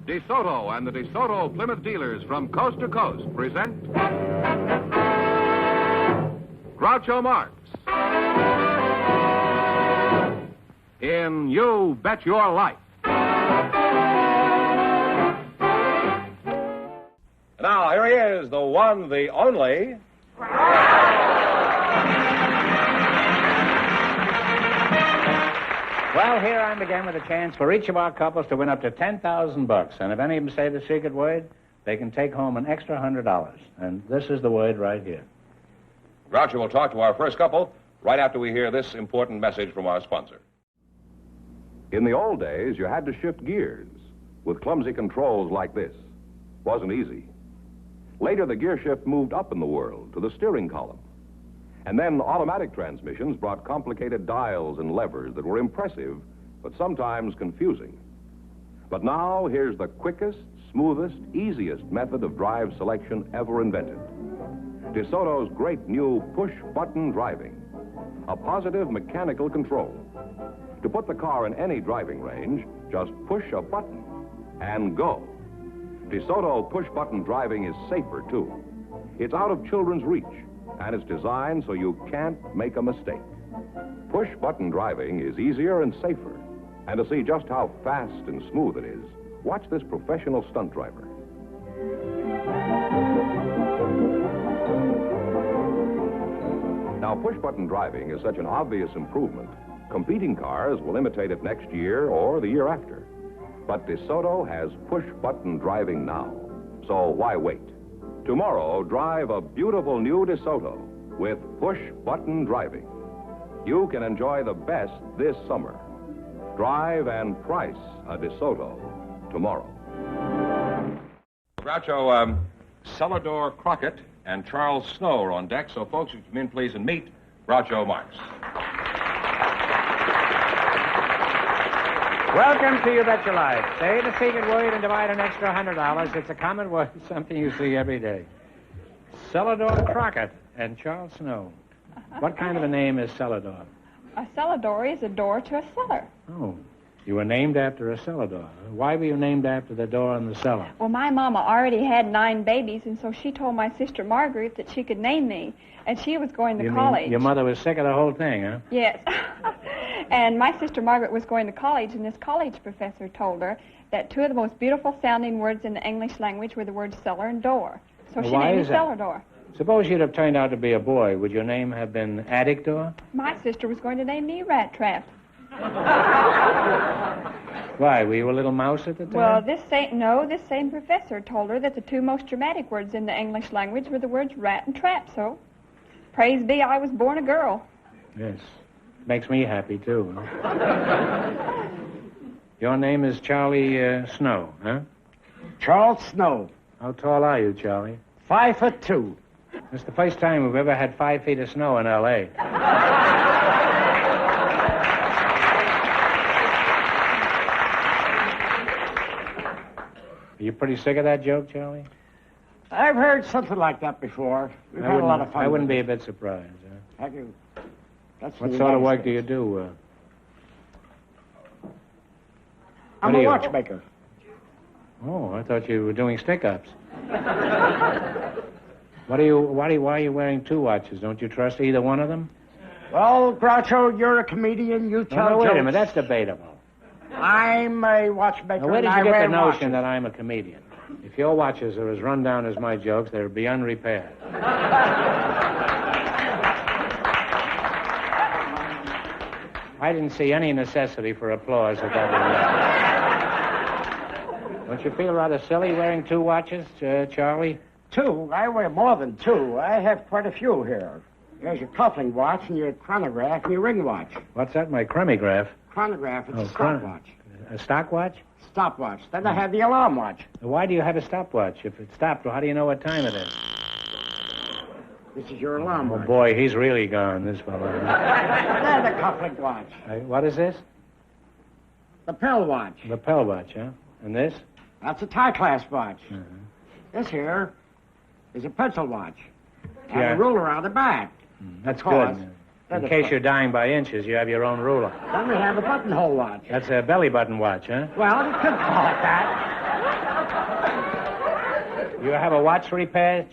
DeSoto and the DeSoto Plymouth dealers from coast to coast present Groucho Marx in You Bet Your Life. Now, here he is, the one, the only... Well, here I'm again with a chance for each of our couples to win up to $10,000. And if any of them say the secret word, they can take home an extra $100. And this is the word right here. Groucho will talk to our first couple right after we hear this important message from our sponsor. In the old days, you had to shift gears with clumsy controls like this. Wasn't easy. Later, the gear shift moved up in the world to the steering column. And then automatic transmissions brought complicated dials and levers that were impressive, but sometimes confusing. But now, here's the quickest, smoothest, easiest method of drive selection ever invented. DeSoto's great new push-button driving. A positive mechanical control. To put the car in any driving range, just push a button and go. DeSoto push-button driving is safer, too. It's out of children's reach, and it's designed so you can't make a mistake. Push-button driving is easier and safer. And to see just how fast and smooth it is, watch this professional stunt driver. Now, push-button driving is such an obvious improvement, competing cars will imitate it next year or the year after. But DeSoto has push-button driving now, so why wait? Tomorrow, drive a beautiful new DeSoto with push-button driving. You can enjoy the best this summer. Drive and price a DeSoto tomorrow. Groucho, Celador Crockett and Charles Snow are on deck, so folks, would you come in, please, and meet Groucho Marx. Welcome to You Bet Your Life. Say the secret word and divide an extra $100. It's a common word, something you see every day. Celador Crockett and Charles Snow. What kind of a name is Celador? A celador is a door to a cellar. Oh, you were named after a cellar. Why were you named after the door in the cellar? Well, my mama already had 9 babies, and so she told my sister Margaret that she could name me, and she was going to college. Mean your mother was sick of the whole thing, huh? Yes. And my sister Margaret was going to college, and this college professor told her that 2 of the most beautiful sounding words in the English language were the words cellar and door. So she named me Celador. Suppose you'd have turned out to be a boy. Would your name have been Attic Door? My sister was going to name me Rat Trap. Why, were you a little mouse at the time? Well, this same professor told her that the 2 most dramatic words in the English language were the words rat and trap, so praise be I was born a girl. Yes. Makes me happy, too. Huh? Your name is Charlie Snow, huh? Charles Snow. How tall are you, Charlie? 5'2". It's the first time we've ever had 5 feet of snow in L.A. Are you pretty sick of that joke, Charlie? I've heard something like that before. We've had a lot of fun. I wouldn't be a bit surprised. Huh? Have you? What sort of work do you do? I'm a watchmaker. Oh, I thought you were doing stick-ups. Why are you wearing 2 watches? Don't you trust either one of them? Well, Groucho, you're a comedian. You tell No, wait a jokes. minute. That's debatable. I'm a watchmaker. Now, where did you get the notion watches. that I'm a comedian? If your watches are as run down as my jokes, they'll be unrepaired. I didn't see any necessity for applause at that moment. Don't you feel rather silly wearing 2 watches, Charlie? 2? I wear more than 2. I have quite a few here. There's your cuffling watch and your chronograph and your ring watch. What's that, my chronograph? Chronograph, it's a stopwatch. A stopwatch? Stopwatch. Then I have the alarm watch. Why do you have a stopwatch? If it stopped, well, how do you know what time it is? This is your alarm watch. Oh, boy, he's really gone, this fellow. Then the cuffling watch. What is this? The Pell watch. The Pell watch, huh? And this? That's a tie clasp watch. Uh-huh. This here is a pencil watch. And Yeah. a ruler on the back. That's Because- good. In case you're dying by inches, you have your own ruler. Then we have a buttonhole watch. That's a belly button watch, huh? Well, you could call it that. You have a watch repair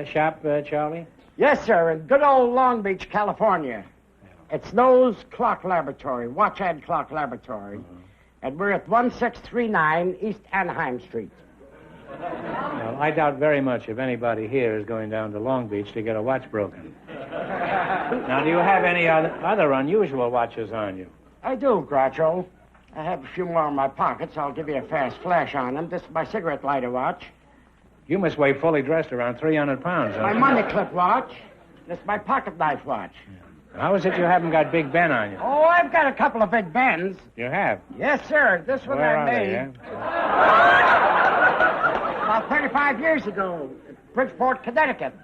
shop, Charlie? Yes, sir, in good old Long Beach, California. It's Snow's Clock Laboratory, Watch and Clock Laboratory. And we're at 1639 East Anaheim Street. Well, I doubt very much if anybody here is going down to Long Beach to get a watch broken. Now, do you have any other unusual watches on you? I do, Groucho. I have a few more in my pockets. I'll give you a fast flash on them. This is my cigarette lighter watch. You must weigh fully dressed around 300 pounds. My money clip watch. This is my pocket knife watch. How is it you haven't got Big Ben on you? Oh, I've got a couple of Big Bens. You have? Yes, sir. This one Where I are made they, about 35 years ago at Bridgeport, Connecticut.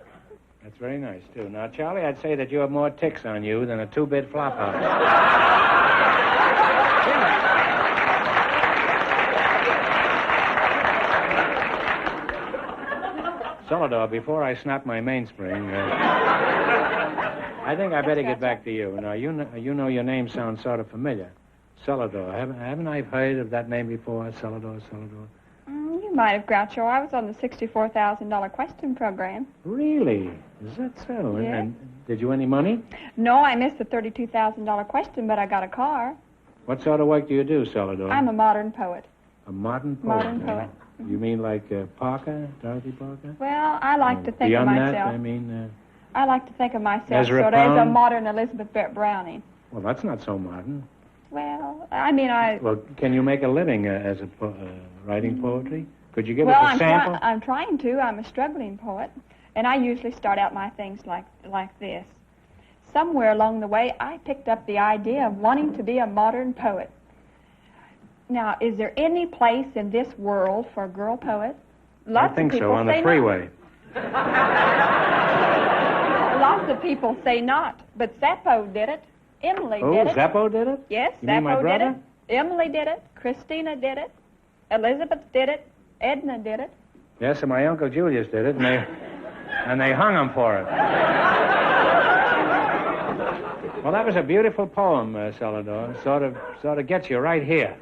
That's very nice, too. Now, Charlie, I'd say that you have more ticks on you than a 2-bit flop house. Celador, before I snap my mainspring, I think I better get back to you. Now, you know your name sounds sort of familiar. Celador. Haven't I heard of that name before? Celador. You might have, Groucho. I was on the $64,000 question program. Really? Is that so? Yes. And did you win any money? No, I missed the $32,000 question, but I got a car. What sort of work do you do, Celador? I'm a modern poet. A modern poet. Modern poet. You mean like Parker, Dorothy Parker? Well, I like to think Beyond of myself. that, I mean... I like to think of myself Ezra sort of as a Pound? modern Elizabeth Barrett Browning. Well, that's not so modern. Well, I mean, Well, can you make a living as writing poetry? Could you give well, us a sample? I'm trying to. I'm a struggling poet, and I usually start out my things like this. Somewhere along the way, I picked up the idea of wanting to be a modern poet. Now, is there any place in this world for a girl poet? Lots I think of people so, on the say freeway. Lots of people say not, but Zappo did it. Emily Oh, did it. Zappo did it? Yes, You mean my Zappo did brother? it. Emily did it. Christina did it. Elizabeth did it. Edna did it. Yes, and my Uncle Julius did it, and they hung him for it. Well, that was a beautiful poem, Celador. Sort of gets you right here.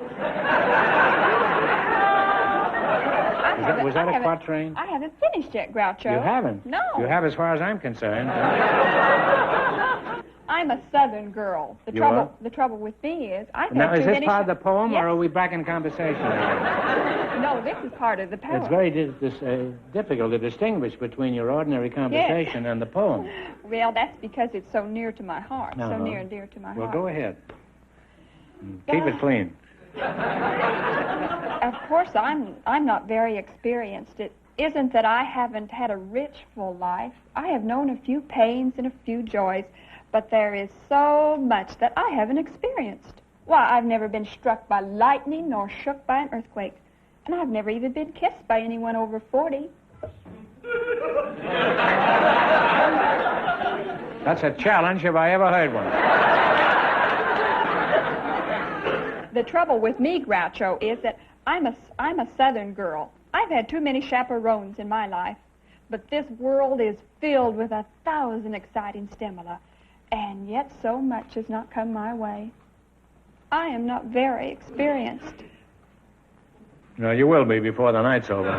Was that a quatrain? I haven't finished yet, Groucho. You haven't? No. You have as far as I'm concerned. I'm a Southern girl. The trouble with me is I've Now, had is too this many part of the poem, Yes. or are we back in conversation? No, this is part of the poem. It's very difficult to distinguish between your ordinary conversation and the poem. Well, that's because it's so near to my heart, so Uh-huh. near and dear to my Well, heart. go ahead. Keep it clean. Of course, I'm not very experienced. It isn't that I haven't had a rich, full life. I have known a few pains and a few joys, but there is so much that I haven't experienced. Why, I've never been struck by lightning nor shook by an earthquake, and I've never even been kissed by anyone over 40. That's a challenge if I ever heard one. The trouble with me, Groucho, is that I'm a Southern girl. I've had too many chaperones in my life, but this world is filled with 1,000 exciting stimuli, and yet so much has not come my way. I am not very experienced. No, you will be before the night's over.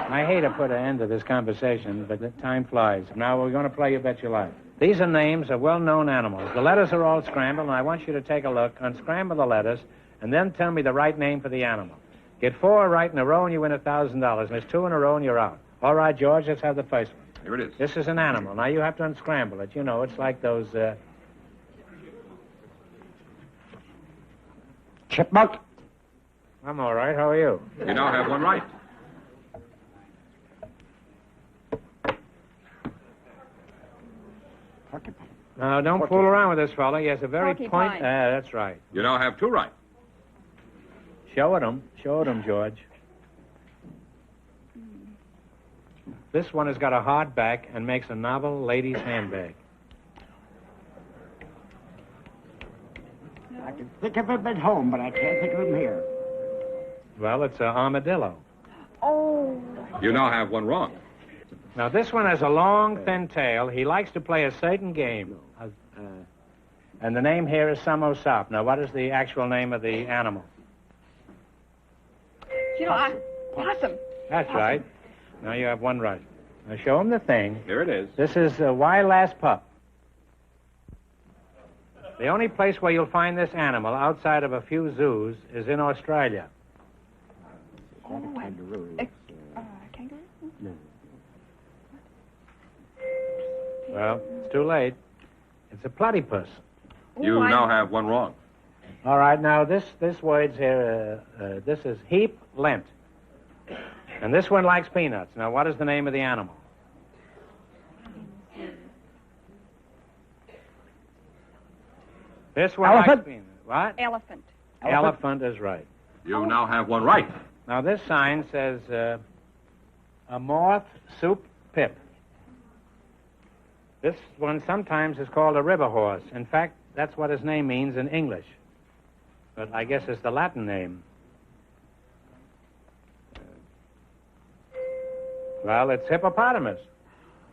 I hate to put an end to this conversation, but the time flies. Now we're going to play You Bet Your Life. These are names of well-known animals. The letters are all scrambled, and I want you to take a look, unscramble the letters, and then tell me the right name for the animal. Get 4 right in a row, and you win $1,000. And there's 2 in a row, and you're out. All right, George, let's have the first one. Here it is. This is an animal. Now you have to unscramble it. You know, it's like those... Chipmunk. I'm all right. How are you? You now have one right. Porcupine. Now, don't fool around with this fella. He has a very Porcupine. That's right. You now have 2 right. Show it him. Show it him, George. This one has got a hard back and makes a novel lady's handbag. I can think of him at home, but I can't think of him here. Well, it's an armadillo. Oh, You now have 1 wrong. Now, this one has a long, thin tail. He likes to play a certain game. And the name here is Samosop. Now, what is the actual name of the animal? You know, possum. That's right. Now you have one right. Now show him the thing. Here it is. This is Why Last Pup. The only place where you'll find this animal outside of a few zoos is in Australia. Kangaroo. Kangaroo? Well, it's too late. It's a platypus. You now have one wrong. All right, now this word's here, this is heap lint. And this one likes peanuts. Now, what is the name of the animal? This one Elephant. likes peanuts. What? Elephant. Elephant is right. You now have one right. Now, this sign says, a moth soup pip. This one sometimes is called a river horse. In fact, that's what his name means in English. But I guess it's the Latin name. Well, it's hippopotamus.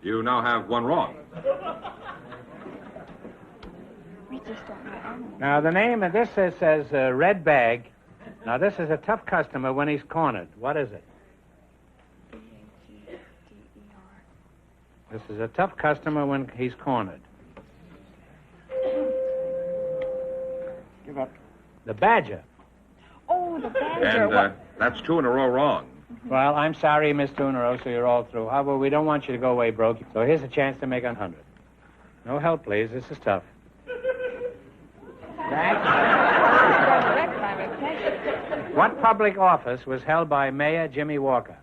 You now have one wrong. We just don't know. Now, the name of this says red bag. Now, this is a tough customer when he's cornered. What is it? This is a tough customer when he's cornered. Give up. The badger. Oh, the badger. And that's two in a row wrong. Well, I'm sorry, Miss Tunero, so you're all through. However, we don't want you to go away broke. So here's a chance to make 100. No help, please. This is tough. What public office was held by Mayor Jimmy Walker?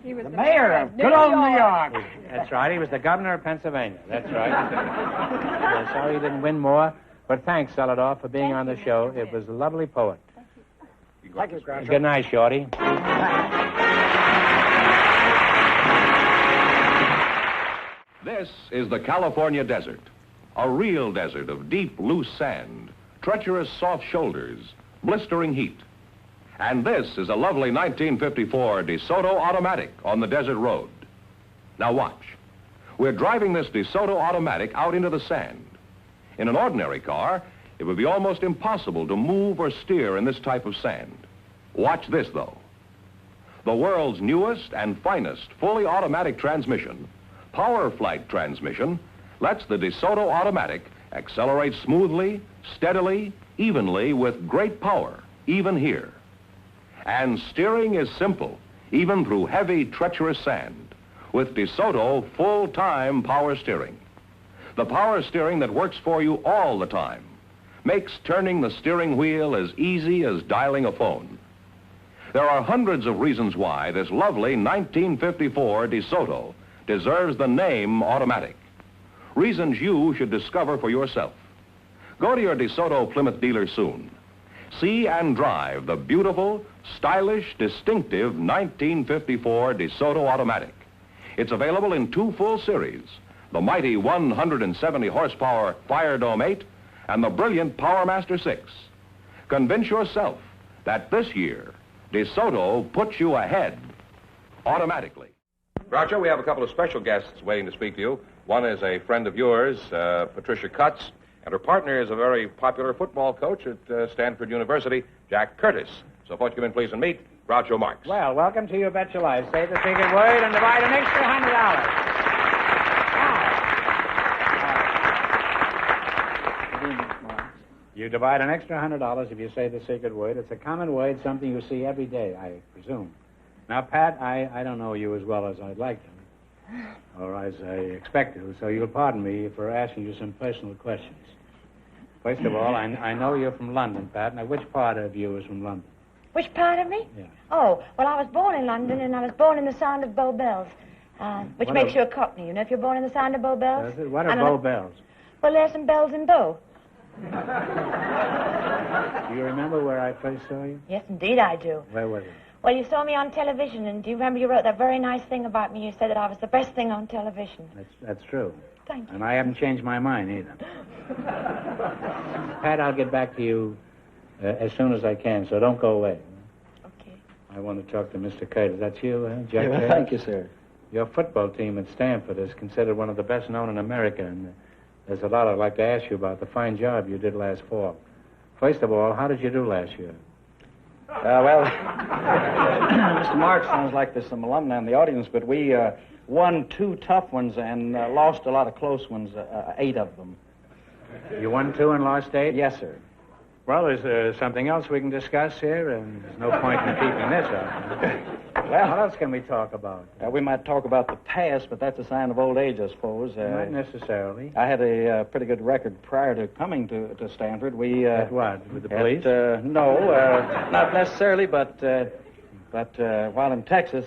He was The mayor of good old New York. That's right. He was the governor of Pennsylvania. That's right. We're sorry he didn't win more, but thanks, Celador, for being on the show. It was a lovely poet. Thank you, Groucho. Good night, Shorty. This is the California desert, a real desert of deep, loose sand, treacherous, soft shoulders, blistering heat. And this is a lovely 1954 DeSoto Automatic on the desert road. Now watch. We're driving this DeSoto Automatic out into the sand. In an ordinary car, it would be almost impossible to move or steer in this type of sand. Watch this, though. The world's newest and finest fully automatic transmission, Power Flight transmission, lets the DeSoto Automatic accelerate smoothly, steadily, evenly with great power, even here. And steering is simple, even through heavy, treacherous sand, with DeSoto full-time power steering. The power steering that works for you all the time, makes turning the steering wheel as easy as dialing a phone. There are hundreds of reasons why this lovely 1954 DeSoto deserves the name automatic. Reasons you should discover for yourself. Go to your DeSoto Plymouth dealer soon. See and drive the beautiful, stylish, distinctive 1954 DeSoto Automatic. It's available in two full series, the mighty 170 horsepower Fire Dome 8 and the brilliant Power Master 6. Convince yourself that this year, DeSoto puts you ahead automatically. Groucho, we have a couple of special guests waiting to speak to you. One is a friend of yours, Patricia Cutts, and her partner is a very popular football coach at Stanford University, Jack Curtis. So, folks, come in, please, and meet Groucho Marx. Well, welcome to You Bet Your Life. Say the secret word and divide an extra $100. You divide an extra $100 if you say the secret word. It's a common word, something you see every day, I presume. Now, Pat, I don't know you as well as I'd like to, or as I expect to, so you'll pardon me for asking you some personal questions. First of all, I know you're from London, Pat. Now, which part of you is from London? Which part of me? Yeah. Oh, well, I was born in London, and I was born in the sound of Bow Bells, which What makes are- you a Cockney, you know, if you're born in the sound of Bow Bells. Does it? What are And Bow Bells? Well, there's some bells in Bow. Do you remember where I first saw you? Yes, indeed I do. Where was it? Well, you saw me on television, and do you remember you wrote that very nice thing about me? You said that I was the best thing on television. That's true. Thank you. And I haven't changed my mind either. Pat, I'll get back to you as soon as I can, so don't go away. Okay. I want to talk to Mr. Curtis. That's you, Jack? Yeah, thank you, sir. Your football team at Stanford is considered one of the best known in America, and there's a lot I'd like to ask you about the fine job you did last fall. First of all, how did you do last year? Well, Mr. Marx sounds like there's some alumni in the audience, but we won 2 tough ones and lost a lot of close ones, 8 of them. You won 2 and lost 8? Yes, sir. Well, is there something else we can discuss here? And there's no point in keeping this up. Well, what else can we talk about? We might talk about the past, but that's a sign of old age, I suppose. Not necessarily. I had a pretty good record prior to coming to Stanford. We At what? With the police? No, not necessarily, but while in Texas,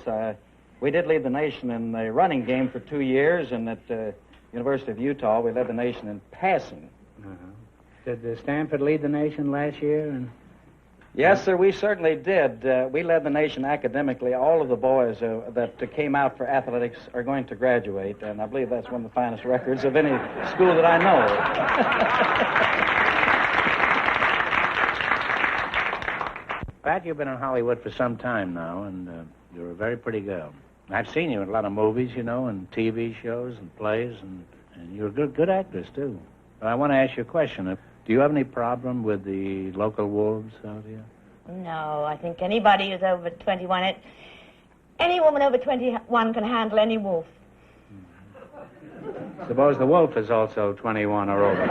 we did lead the nation in the running game for 2 years, and at University of Utah, we led the nation in passing. Uh-huh. Did Stanford lead the nation last year? Yes, sir, we certainly did. We led the nation academically. All of the boys that came out for athletics are going to graduate, and I believe that's one of the finest records of any school that I know. Pat, you've been in Hollywood for some time now, and you're a very pretty girl. I've seen you in a lot of movies, you know, and TV shows and plays, and you're a good actress, too. But I want to ask you a question. Do you have any problem with the local wolves out here? No, I think anybody who's over 21, any woman over 21 can handle any wolf. Suppose the wolf is also 21 or over.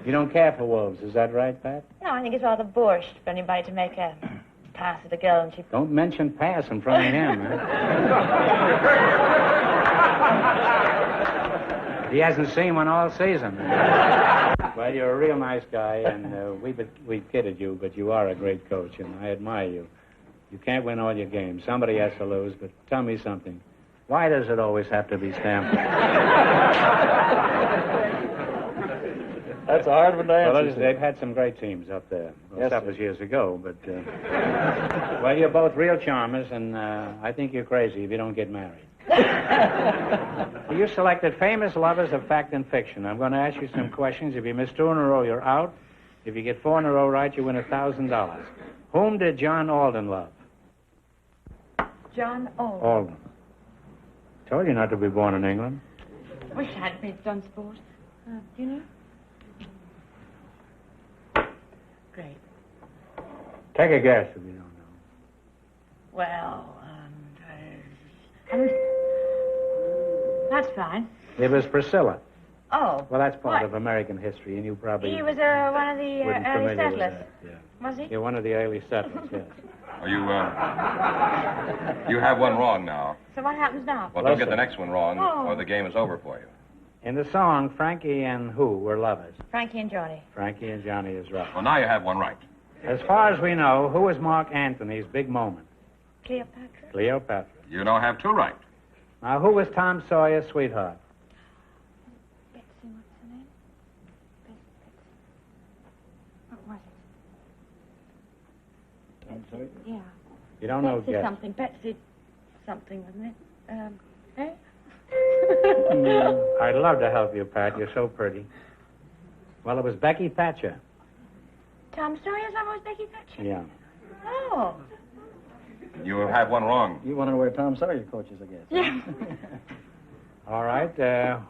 You don't care for wolves, is that right, Pat? No, I think it's rather boorish for anybody to make a pass at a girl and she... Don't mention pass in front of him, He hasn't seen one all season. Well, you're a real nice guy, and we've kidded you, but you are a great coach, and I admire you. You can't win all your games. Somebody has to lose, but tell me something. Why does it always have to be Stanford? That's a hard one to answer. Well, they've had some great teams up there. Well, yes, that was years ago, but... well, you're both real charmers, and I think you're crazy if you don't get married. You selected famous lovers of fact and fiction. I'm going to ask you some questions. If you miss 2 in a row, you're out. If you get 4 in a row right, you win $1,000. Whom did John Alden love? John Alden. Alden. Told you not to be born in England. Wish I'd been done sport. Do you know? Great. Take a guess if you don't know. Well, that's fine. It was Priscilla. Oh. Well, that's part what? of American history, and you probably... He was one of the wouldn't early familiar with settlers. that, yeah. Was he? You're one of the early settlers, yes. Are you, you have one wrong now. So what happens now? Well, don't get the next one wrong, or the game is over for you. In the song, Frankie and who were lovers? Frankie and Johnny. Frankie and Johnny is right. Well, now you have one right. As far as we know, who was Mark Antony's big moment? Cleopatra. Cleopatra. You now have 2 right. Now, who was Tom Sawyer's sweetheart? Betsy, what's her name? Betsy. What was it? I'm sorry? Yeah. You don't know, Betsy guess. something. Betsy something, wasn't it? Eh? I'd love to help you, Pat. You're so pretty. Well, it was Becky Thatcher. Tom Sawyer's almost Becky Thatcher? Yeah. Oh. You have one wrong. You want to know where Tom Sawyer coaches, I guess. Yeah. All right.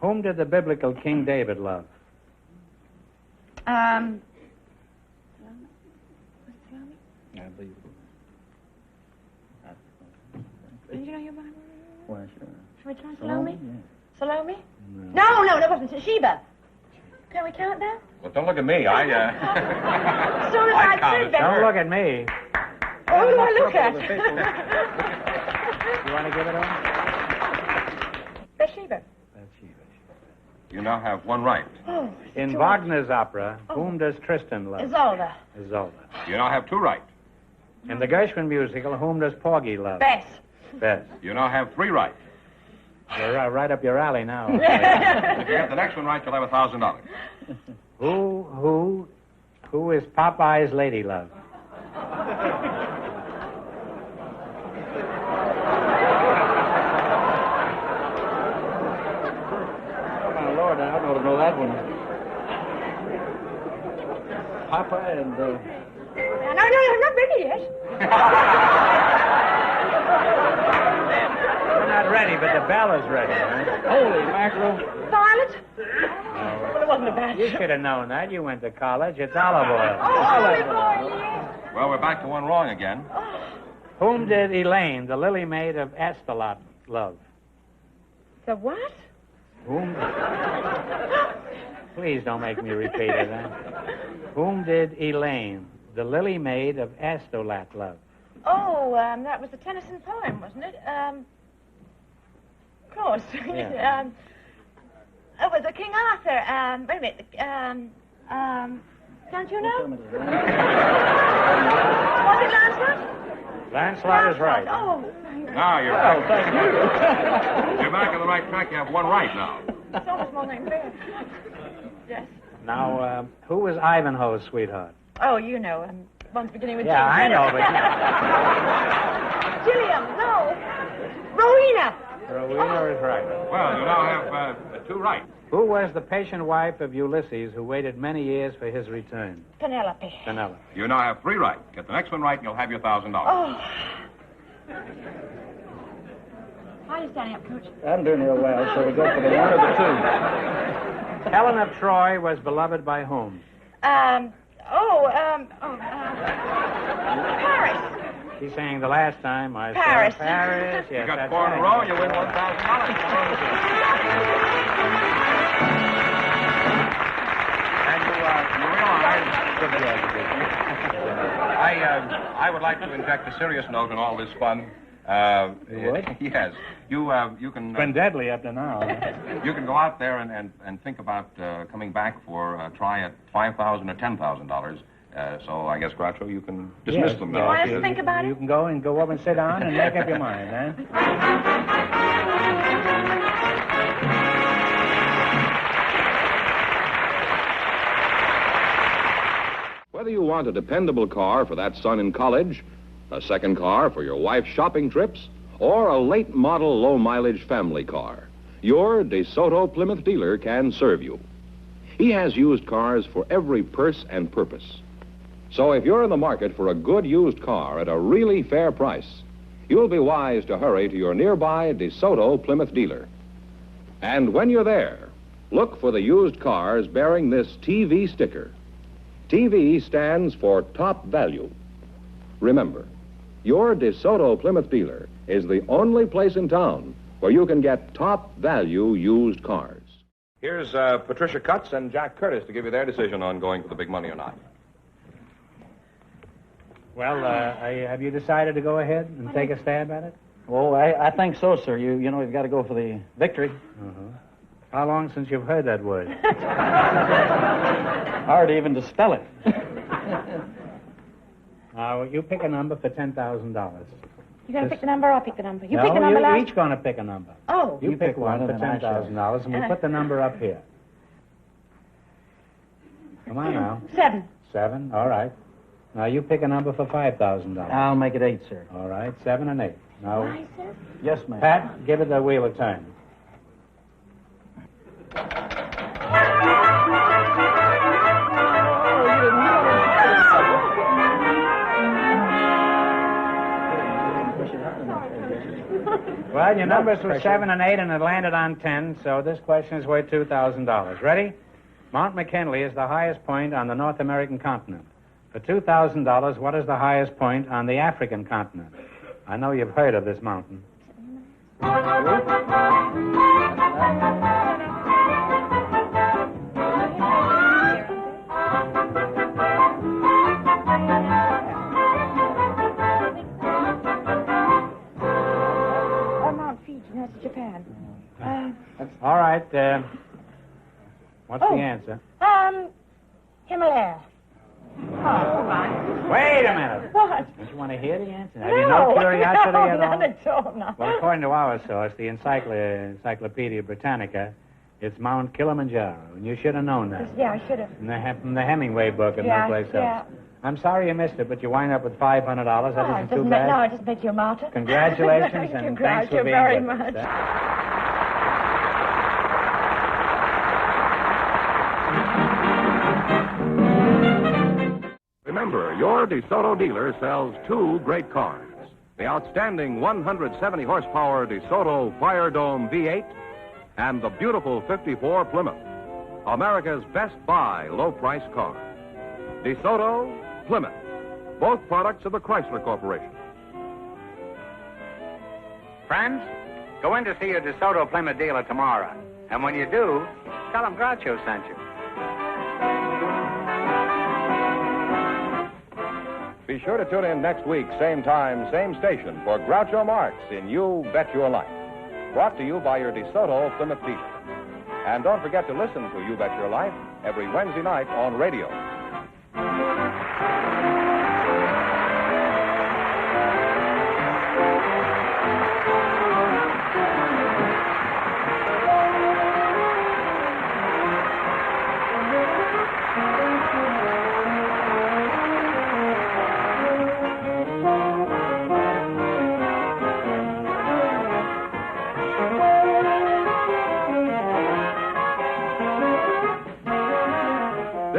Whom did the biblical King David love? Was it Salome? I believe. Did you know your Bible? Why, sure. Shall we try Salome? Yeah. Salome? No, that wasn't Sheba. Can we count that? Well, don't look at me. As soon as I counted. said that. Don't look at me. Oh, who do I look at? You want to give it on? Bathsheba. You now have one right. Oh, In Wagner's opera, whom does Tristan love? Isolde. Isolde. You now have 2 right. In the Gershwin musical, whom does Porgy love? Bess. Bess. You now have 3 right. You're right up your alley now. If you get the next one right, you'll have $1,000. Who is Popeye's lady love? Oh, Lord, I don't know that one. Papa and... No, I'm not ready yet. We're not ready, but the bell is ready. Right? Holy mackerel. Violet? Well, it wasn't a bad You should have known that. You went to college. It's olive oil. Oh, olive oil, yes. Well, we're back to one wrong again. Whom did Elaine, the lily maid of Astolat, love? The what? Whom? Please don't make me repeat it, huh? Whom did Elaine, the lily maid of Astolat, love? Oh, that was the Tennyson poem, wasn't it? Of course. Yeah. It was King Arthur. Wait a minute. Don't you know? Was it Lancelot? Lancelot is right. Oh. Now you're back. Thank you. You're back on the right track. You have one right now. It's almost more name there. Yes. Now, who was Ivanhoe's sweetheart? Oh, you know, one's beginning with Yeah, G. I know, but... Gilliam, no. Rowena. Rowena is right. Well, you now have two right. Who was the patient wife of Ulysses who waited many years for his return? Penelope. Penelope. You now have 3 right. Get the next one right, and you'll have your $1,000. Oh. How are you standing up, Coach? I'm doing real well, so we go for the 1 or the 2. Helen of Troy was beloved by whom? Paris. She's saying the last time I Paris. saw Paris. Yes, You got that's 4 in a right. row, you win $1,000. And you realize... I would like to inject a serious note in all this fun. You would? Yes. You can... It's been deadly up to now. You can go out there and think about coming back for a try at $5,000 or $10,000. So I guess, Groucho, you can dismiss them You now. want us to think about You it? can go up and sit down and make up your mind, huh? Whether you want a dependable car for that son in college, a second car for your wife's shopping trips, or a late model low mileage family car, your DeSoto Plymouth dealer can serve you. He has used cars for every purse and purpose. So if you're in the market for a good used car at a really fair price, you'll be wise to hurry to your nearby DeSoto Plymouth dealer. And when you're there, look for the used cars bearing this TV sticker. TV stands for top value. Remember, your DeSoto Plymouth dealer is the only place in town where you can get top value used cars. Here's Patricia Cutts and Jack Curtis to give you their decision on going for the big money or not. Well, have you decided to go ahead and take a stab at it? Oh, I think so, sir. You know, you've got to go for the victory. Uh-huh. How long since you've heard that word? Hard even to spell it. Now, you pick a number for $10,000. You going to pick the number or I'll pick the number? You No, pick the number you're last. each going to pick a number. Oh. You pick one for and then I shall. $10,000, and we'll put the number up here. Come on now. 7. 7, all right. Now, you pick a number for $5,000. I'll make it 8, sir. All right, 7 and 8. Now, Yes, ma'am. Pat, give it the wheel a turn. Well, your numbers were 7 and 8, and it landed on 10, so this question is worth $2,000. Ready? Mount McKinley is the highest point on the North American continent. For $2,000, what is the highest point on the African continent? I know you've heard of this mountain. Mount Fiji. That's Japan. All right, what's the answer? Himalaya. Oh, come on. Wait a minute. What? Don't you want to hear the answer? Have you no curiosity no, at all? not at all, no. Well, according to our source, the Encyclopedia Britannica, it's Mount Kilimanjaro, and you should have known that. Yeah, I should have. From the Hemingway book and no place yeah. else. I'm sorry you missed it, but you wind up with $500. That isn't too bad. No, it doesn't make you a martyr. Congratulations, and thanks for being very with us. much. Remember, your DeSoto dealer sells 2 great cars. The outstanding 170 horsepower DeSoto Fire Dome V8 and the beautiful 54 Plymouth. America's best buy low price car. DeSoto Plymouth. both products of the Chrysler Corporation. Friends, go in to see your DeSoto Plymouth dealer tomorrow. And when you do, tell them Groucho sent you. Be sure to tune in next week, same time, same station, for Groucho Marx in You Bet Your Life. Brought to you by your DeSoto Plymouth dealer. And don't forget to listen to You Bet Your Life every Wednesday night on radio.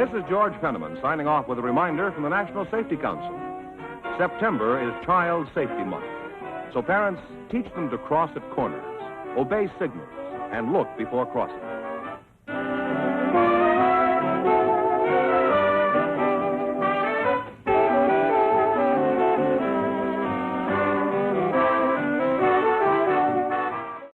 This is George Penniman signing off with a reminder from the National Safety Council. September is Child Safety Month. So parents, teach them to cross at corners, obey signals, and look before crossing.